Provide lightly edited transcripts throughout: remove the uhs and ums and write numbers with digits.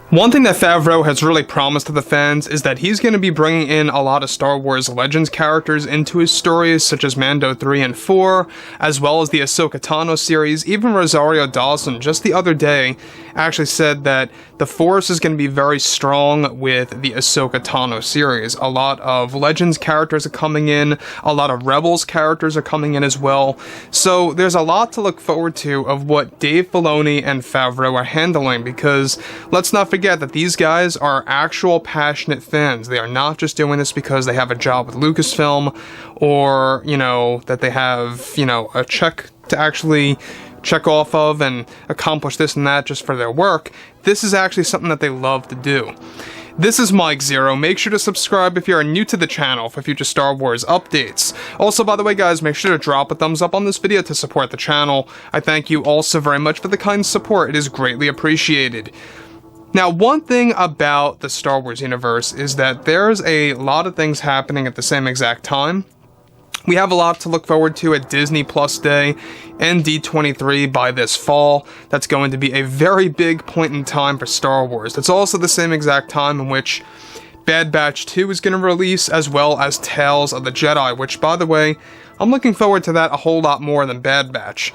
One thing that Favreau has really promised to the fans is that he's going to be bringing in a lot of Star Wars Legends characters into his stories, such as Mando 3 and 4, as well as the Ahsoka Tano series. Even Rosario Dawson, just the other day, actually said that the Force is going to be very strong with the Ahsoka Tano series. A lot of Legends characters are coming in, a lot of Rebels characters are coming in as well. So there's a lot to look forward to of what Dave Filoni and Favreau are handling, because let's not forget that these guys are actual passionate fans. They are not just doing this because they have a job with Lucasfilm, or, that they have, a check to actually check off of and accomplish this and that just for their work. This is actually something that they love to do. This is Mike Zero. Make sure to subscribe if you are new to the channel for future Star Wars updates. Also, by the way, guys, make sure to drop a thumbs up on this video to support the channel. I thank you all so very much for the kind support. It is greatly appreciated. Now, one thing about the Star Wars universe is that there's a lot of things happening at the same exact time. We have a lot to look forward to at Disney Plus Day and D23 by this fall. That's going to be a very big point in time for Star Wars. It's also the same exact time in which Bad Batch 2 is going to release, as well as Tales of the Jedi, which, by the way, I'm looking forward to that a whole lot more than Bad Batch.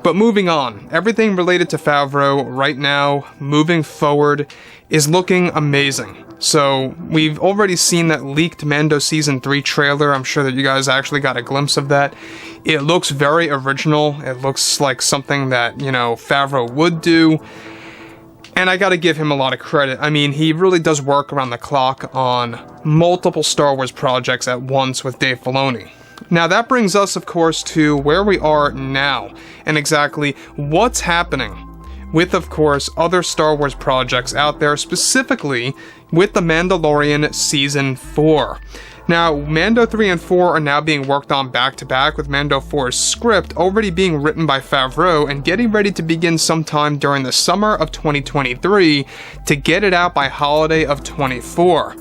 But moving on, everything related to Favreau right now, moving forward, is looking amazing. So, we've already seen that leaked Mando Season 3 trailer. I'm sure that you guys actually got a glimpse of that. It looks very original. It looks like something that, Favreau would do. And I gotta give him a lot of credit. I mean, he really does work around the clock on multiple Star Wars projects at once with Dave Filoni. Now that brings us, of course, to where we are now, and exactly what's happening with, of course, other Star Wars projects out there, specifically with The Mandalorian Season 4. Now, Mando 3 and 4 are now being worked on back-to-back, with Mando 4's script already being written by Favreau and getting ready to begin sometime during the summer of 2023 to get it out by holiday of 24.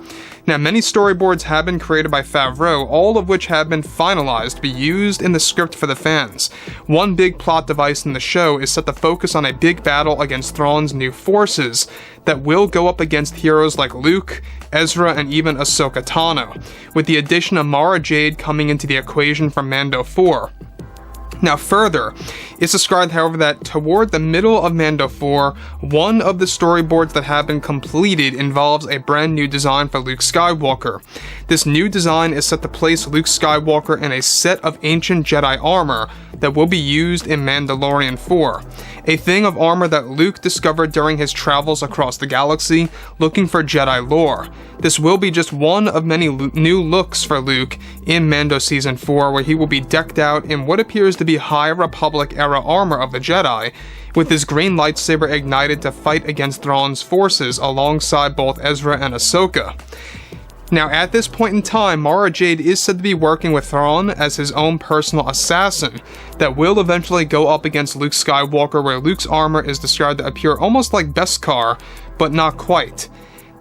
Now, many storyboards have been created by Favreau, all of which have been finalized to be used in the script for the fans. One big plot device in the show is set to focus on a big battle against Thrawn's new forces that will go up against heroes like Luke, Ezra, and even Ahsoka Tano, with the addition of Mara Jade coming into the equation from Mando 4. Now further, it's described, however, that toward the middle of Mando 4, one of the storyboards that have been completed involves a brand new design for Luke Skywalker. This new design is set to place Luke Skywalker in a set of ancient Jedi armor that will be used in Mandalorian 4. A thing of armor that Luke discovered during his travels across the galaxy, looking for Jedi lore. This will be just one of many new looks for Luke in Mando Season 4, where he will be decked out in what appears to be High Republic era armor of the Jedi, with his green lightsaber ignited to fight against Thrawn's forces alongside both Ezra and Ahsoka. Now, at this point in time, Mara Jade is said to be working with Thrawn as his own personal assassin that will eventually go up against Luke Skywalker, where Luke's armor is described to appear almost like Beskar, but not quite.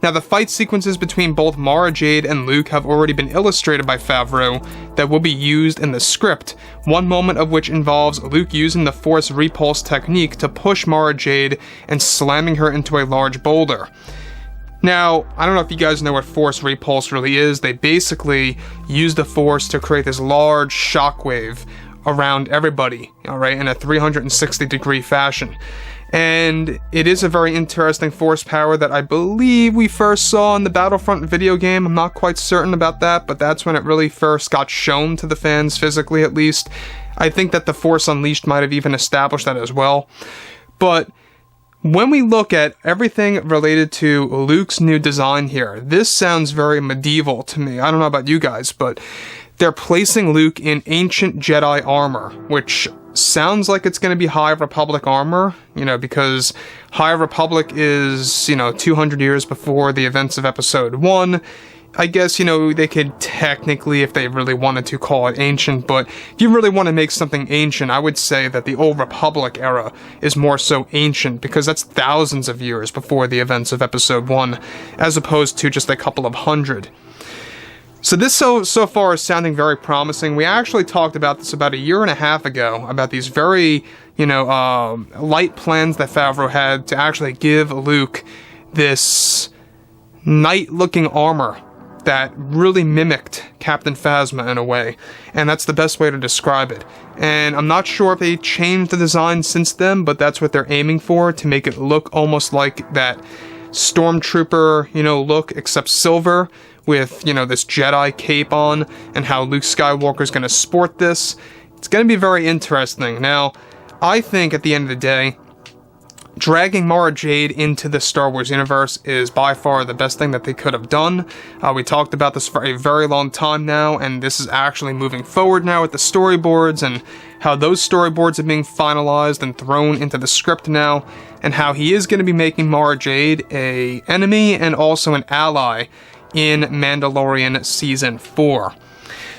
Now, the fight sequences between both Mara Jade and Luke have already been illustrated by Favreau that will be used in the script, one moment of which involves Luke using the Force Repulse technique to push Mara Jade and slamming her into a large boulder. Now, I don't know if you guys know what Force Repulse really is. They basically use the Force to create this large shockwave around everybody, alright, in a 360-degree fashion. And it is a very interesting force power that I believe we first saw in the Battlefront video game. I'm not quite certain about that, but that's when it really first got shown to the fans, physically at least. I think that the Force Unleashed might have even established that as well. But when we look at everything related to Luke's new design here, this sounds very medieval to me. I don't know about you guys, but they're placing Luke in ancient Jedi armor, which sounds like it's going to be High Republic armor, because High Republic is, 200 years before the events of Episode 1. I guess, they could technically, if they really wanted to, call it ancient, but if you really want to make something ancient, I would say that the Old Republic era is more so ancient, because that's thousands of years before the events of Episode 1, as opposed to just a couple of hundred. So this so far is sounding very promising. We actually talked about this about a year and a half ago, about these very, light plans that Favreau had to actually give Luke this knight-looking armor that really mimicked Captain Phasma in a way, and that's the best way to describe it. And I'm not sure if they changed the design since then, but that's what they're aiming for, to make it look almost like that Stormtrooper, look, except silver, with, this Jedi cape on, and how Luke Skywalker's gonna sport this. It's gonna be very interesting. Now, I think at the end of the day, dragging Mara Jade into the Star Wars universe is by far the best thing that they could have done. We talked about this for a very long time now, and this is actually moving forward now with the storyboards, and how those storyboards are being finalized and thrown into the script now, and how he is going to be making Mara Jade an enemy and also an ally in Mandalorian Season 4.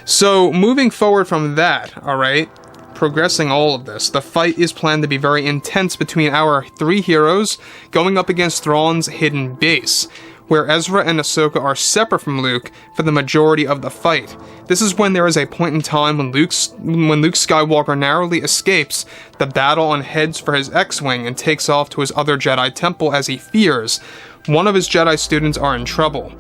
So, moving forward from that, alright, progressing all of this, the fight is planned to be very intense between our three heroes going up against Thrawn's hidden base, where Ezra and Ahsoka are separate from Luke for the majority of the fight. This is when there is a point in time when Luke Skywalker narrowly escapes the battle and heads for his X-Wing and takes off to his other Jedi temple as he fears one of his Jedi students are in trouble.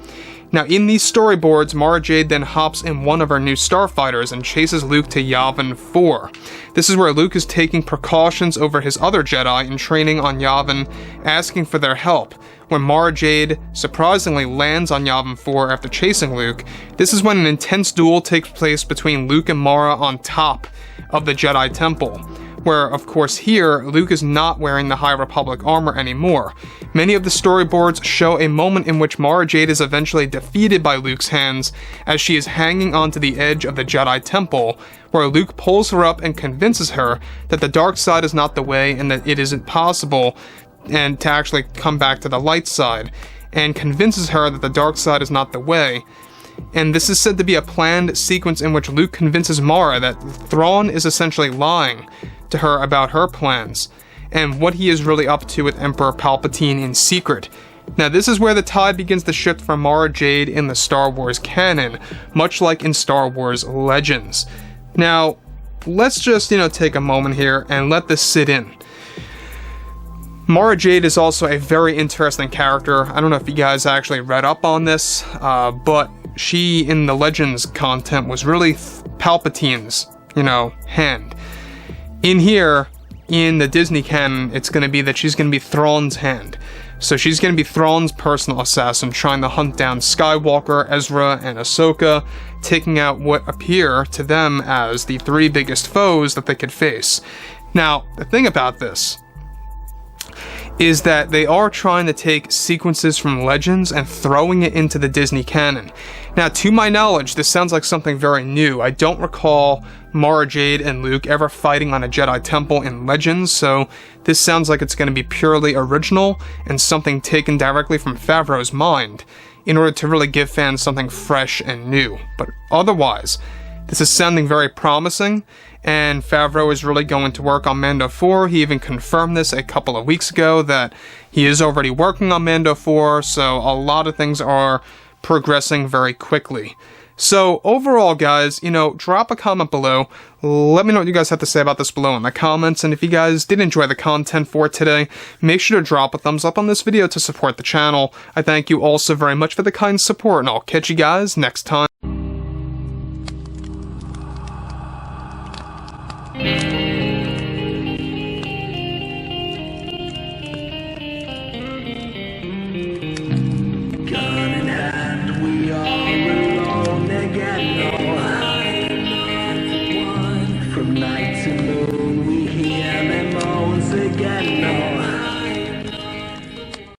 Now, in these storyboards, Mara Jade then hops in one of her new starfighters and chases Luke to Yavin 4. This is where Luke is taking precautions over his other Jedi in training on Yavin, asking for their help. When Mara Jade surprisingly lands on Yavin 4 after chasing Luke, this is when an intense duel takes place between Luke and Mara on top of the Jedi Temple, where, of course, here, Luke is not wearing the High Republic armor anymore. Many of the storyboards show a moment in which Mara Jade is eventually defeated by Luke's hands as she is hanging onto the edge of the Jedi Temple, where Luke pulls her up and convinces her that the dark side is not the way and that it isn't possible and to actually come back to the light side, and convinces her that the dark side is not the way. And this is said to be a planned sequence in which Luke convinces Mara that Thrawn is essentially lying to her about her plans, and what he is really up to with Emperor Palpatine in secret. Now, this is where the tide begins to shift for Mara Jade in the Star Wars canon, much like in Star Wars Legends. Now, let's just, take a moment here and let this sit in. Mara Jade is also a very interesting character. I don't know if you guys actually read up on this, but she, in the Legends content, was really Palpatine's, hand. In here, in the Disney canon, it's going to be that she's going to be Thrawn's hand. So she's going to be Thrawn's personal assassin, trying to hunt down Skywalker, Ezra, and Ahsoka, taking out what appear to them as the three biggest foes that they could face. Now, the thing about this is that they are trying to take sequences from Legends and throwing it into the Disney canon. Now, to my knowledge, this sounds like something very new. I don't recall Mara Jade and Luke ever fighting on a Jedi temple in Legends, so this sounds like it's going to be purely original and something taken directly from Favreau's mind in order to really give fans something fresh and new. But otherwise, this is sounding very promising, and Favreau is really going to work on Mando 4. He even confirmed this a couple of weeks ago that he is already working on Mando 4, so a lot of things are progressing very quickly. So overall, guys, drop a comment below. Let me know what you guys have to say about this below in the comments, and if you guys did enjoy the content for today, make sure to drop a thumbs up on this video to support the channel. I thank you all so very much for the kind support, and I'll catch you guys next time.